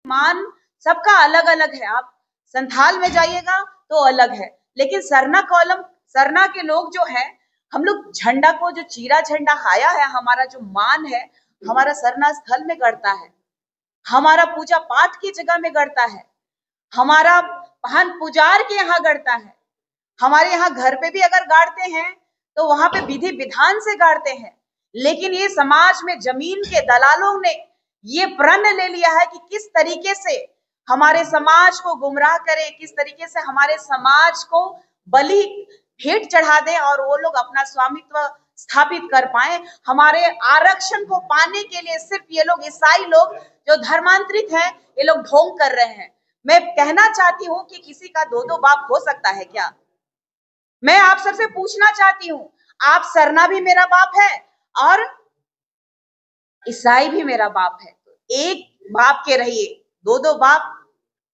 मान सबका अलग अलग है। आप संथाल में जाइएगा तो अलग है, लेकिन सरना के लोग जो है, हम लोग झंडा को जो चीरा झंडा हाया है, हमारा जो मान है, हमारा सरना स्थल में गड़ता है, हमारा पूजा पाठ की जगह में गड़ता है, हमारा महान पुजार के यहाँ गड़ता है। हमारे यहाँ घर पे भी अगर गाड़ते हैं तो वहां पे विधि विधान से गाड़ते हैं, लेकिन ये समाज में जमीन के दलालों ने ये प्रण ले लिया है कि किस तरीके से हमारे समाज को गुमराह करें, किस तरीके से हमारे समाज को बलि भेंट चढ़ा दें और वो लोग अपना स्वामित्व स्थापित कर पाए। हमारे आरक्षण को पाने के लिए सिर्फ ये लोग ईसाई लोग जो धर्मांतरित हैं, ये लोग ढोंग कर रहे हैं। मैं कहना चाहती हूँ कि किसी का दो दो बाप हो सकता है क्या? मैं आप सबसे पूछना चाहती हूँ, आप सरना भी मेरा बाप है और ईसाई भी मेरा बाप है, तो एक बाप के रहिए, दो दो बाप।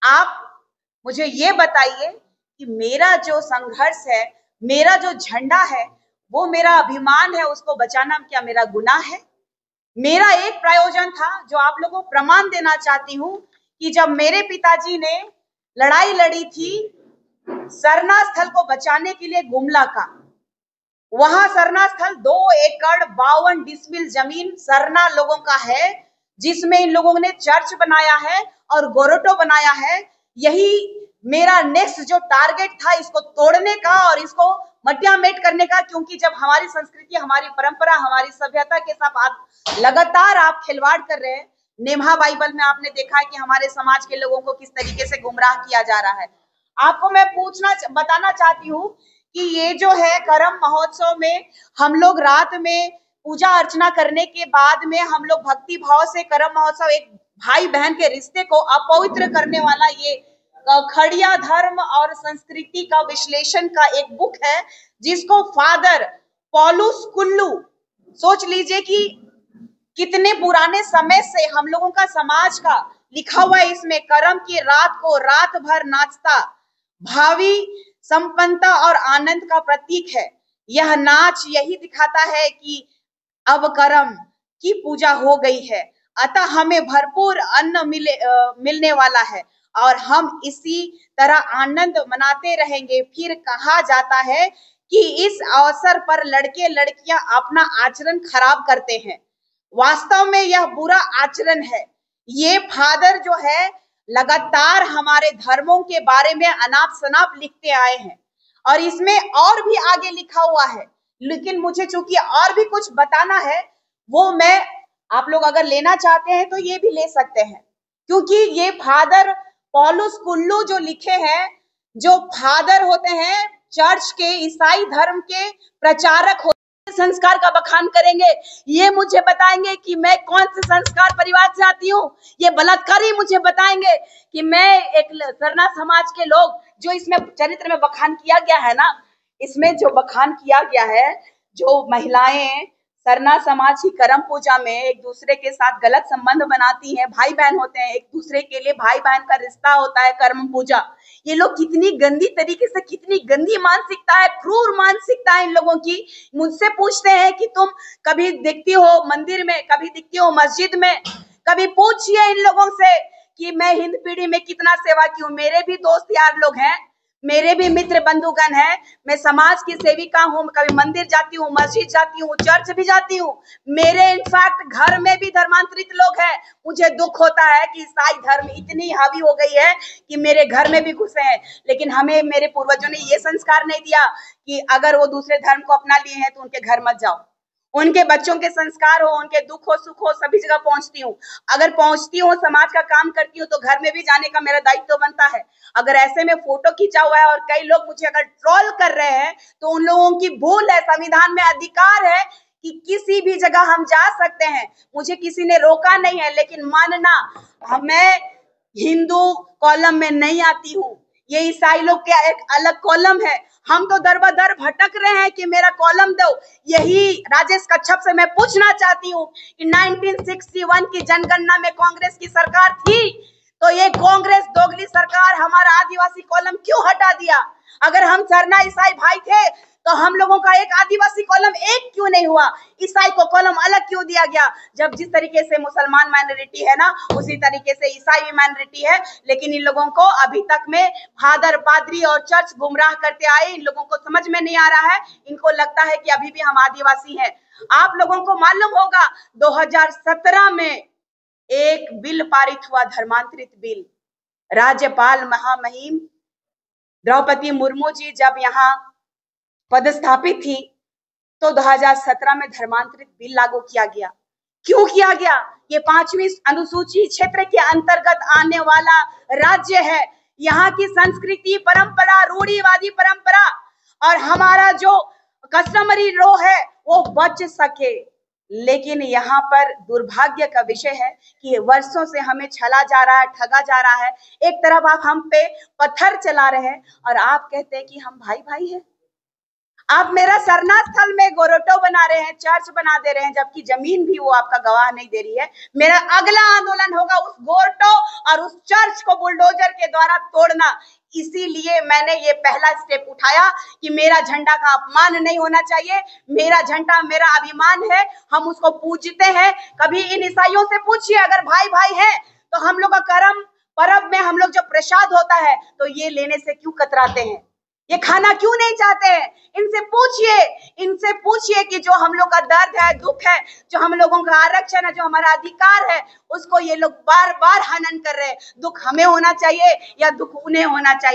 आप मुझे ये बताइए कि मेरा जो संघर्ष है, मेरा जो झंडा है, वो मेरा अभिमान है, उसको बचाना क्या मेरा गुनाह है? मेरा एक प्रयोजन था जो आप लोगों को प्रमाण देना चाहती हूँ कि जब मेरे पिताजी ने लड़ाई लड़ी थी सरना स्थल को बचाने के लिए गुमला का, वहां सरना स्थल 2 एकड़ 52 डिसमिल जमीन सरना लोगों का है, जिसमें इन लोगों ने चर्च बनाया है और गोरटो बनाया है। यही मेरा नेक्स्ट जो टारगेट था, इसको तोड़ने का और इसको मटियामेट करने का, क्योंकि जब हमारी संस्कृति, हमारी परंपरा, हमारी सभ्यता के साथ लगातार आप खिलवाड़ कर रहे हैं। नेम्हा बाइबल में आपने देखा है कि हमारे समाज के लोगों को किस तरीके से गुमराह किया जा रहा है। आपको मैं बताना चाहती हूँ कि ये जो है करम महोत्सव में हम लोग रात में पूजा अर्चना करने के बाद में हम लोग भक्ति भाव से करम महोत्सव, एक भाई बहन के रिश्ते को अपवित्र करने वाला ये खड़िया धर्म और संस्कृति का विश्लेषण का एक बुक है, जिसको फादर पॉलुस कुल्लू, सोच लीजिए कि कितने पुराने समय से हम लोगों का समाज का लिखा हुआ है इसमें। करम की रात को रात भर नाचता, भावी संपन्नता और आनंद का प्रतीक है। यह नाच यही दिखाता है कि अब करम की पूजा हो गई है, अतः हमें भरपूर अन्न मिलने वाला है और हम इसी तरह आनंद मनाते रहेंगे। फिर कहा जाता है कि इस अवसर पर लड़के लड़कियां अपना आचरण खराब करते हैं। वास्तव में यह बुरा आचरण है। ये फादर जो है लगातार हमारे धर्मों के बारे में अनाप शनाप लिखते आए हैं और इसमें और भी आगे लिखा हुआ है, लेकिन मुझे चूंकि और भी कुछ बताना है, वो मैं आप लोग अगर लेना चाहते हैं तो ये भी ले सकते हैं, क्योंकि ये फादर पॉलुस कुल्लू जो लिखे हैं, जो फादर होते हैं चर्च के, ईसाई धर्म के प्रचारक होते हैं, संस्कार का बखान करेंगे। ये मुझे बताएंगे कि मैं कौन से संस्कार परिवार से आती हूँ। ये बलात्कारी मुझे बताएंगे कि मैं एक सरना समाज के लोग, जो इसमें चरित्र में बखान किया गया है ना, इसमें जो बखान किया गया है, जो महिलाएं सरना समाज की करम पूजा में एक दूसरे के साथ गलत संबंध बनाती हैं, भाई बहन होते हैं, एक दूसरे के लिए भाई बहन का रिश्ता होता है कर्म पूजा। ये लोग कितनी गंदी तरीके से, कितनी गंदी मानसिकता है, क्रूर मानसिकता है इन लोगों की। मुझसे पूछते हैं कि तुम कभी दिखती हो मंदिर में, कभी दिखती हो मस्जिद में, कभी पूछिए इन लोगों से कि मैं हिंद पीढ़ी में कितना सेवा की हूँ। मेरे भी दोस्त यार लोग हैं, मेरे भी मित्र बंधुगण हैं, मैं समाज की सेविका हूँ, कभी मंदिर जाती हूँ, मस्जिद जाती हूँ, चर्च भी जाती हूँ। मेरे इनफैक्ट घर में भी धर्मांतरित लोग हैं। मुझे दुख होता है कि ईसाई धर्म इतनी हावी हो गई है कि मेरे घर में भी घुसे हैं, लेकिन हमें मेरे पूर्वजों ने ये संस्कार नहीं दिया कि अगर वो दूसरे धर्म को अपना लिए हैं तो उनके घर मत जाओ। उनके बच्चों के संस्कार हो, उनके दुख हो, सुख हो, सभी जगह पहुंचती हूँ। अगर पहुंचती हूँ, समाज का काम करती हूँ, तो घर में भी जाने का मेरा दायित्व बनता है। अगर ऐसे में फोटो खींचा हुआ है और कई लोग मुझे अगर ट्रोल कर रहे हैं तो उन लोगों की भूल है। संविधान में अधिकार है कि किसी भी जगह हम जा सकते हैं, मुझे किसी ने रोका नहीं है, लेकिन मानना मैं हिंदू कॉलम में नहीं आती हूँ, ये ईसाई लोग का एक अलग कॉलम है। हम तो दर बदर भटक रहे हैं कि मेरा कॉलम दो। यही राजेश कच्छप से मैं पूछना चाहती हूँ कि 1961 की जनगणना में कांग्रेस की सरकार थी, तो ये कांग्रेस दोगली सरकार हमारा आदिवासी कॉलम क्यों हटा दिया? अगर हम सरना ईसाई भाई थे तो हम लोगों का एक आदिवासी कॉलम एक क्यों नहीं हुआ? ईसाई को कॉलम अलग क्यों दिया गया? जब जिस तरीके से मुसलमान माइनॉरिटी है ना, उसी तरीके से ईसाई भी माइनॉरिटी है। लेकिन इन लोगों को अभी तक में फादर, पादरी और चर्च गुमराह करते आए। इन लोगों को समझ में नहीं आ रहा है। इनको लगता है कि अभी भी हम आदिवासी हैं। आप लोगों को मालूम होगा 2017 में एक बिल पारित हुआ, धर्मांतरित बिल। राज्यपाल महामहिम द्रौपदी मुर्मू जी जब यहाँ पदस्थापित थी तो 2017 में धर्मांतरित बिल लागू किया गया। क्यों किया गया? ये 5वीं अनुसूची क्षेत्र के अंतर्गत आने वाला राज्य है। यहाँ की संस्कृति, परंपरा, रूढ़िवादी परंपरा और हमारा जो कस्टमरी लो है वो बच सके। लेकिन यहाँ पर दुर्भाग्य का विषय है कि वर्षों से हमें छला जा रहा है, ठगा जा रहा है। एक तरफ आप हम पे पत्थर चला रहे हैं और आप कहते हैं कि हम भाई भाई हैं। आप मेरा सरना स्थल में गोरोटो बना रहे हैं, चर्च बना दे रहे हैं, जबकि जमीन भी वो आपका गवाह नहीं दे रही है। मेरा अगला आंदोलन होगा उस गोरोटो और उस चर्च को बुलडोजर के द्वारा तोड़ना। इसीलिए मैंने ये पहला स्टेप उठाया कि मेरा झंडा का अपमान नहीं होना चाहिए। मेरा झंडा मेरा अभिमान है, हम उसको पूजते हैं। कभी इन ईसाइयों से पूछिए, अगर भाई भाई है तो हम लोग का कर्म पर्व में हम लोग जब प्रसाद होता है तो ये लेने से क्यों कतराते हैं? ये खाना क्यों नहीं चाहते हैं? इनसे पूछिए कि जो हम लोग का दर्द है, दुख है, जो हम लोगों का आरक्षण है, जो हमारा अधिकार है, उसको ये लोग बार बार हनन कर रहे हैं। दुख हमें होना चाहिए या दुख उन्हें होना चाहिए?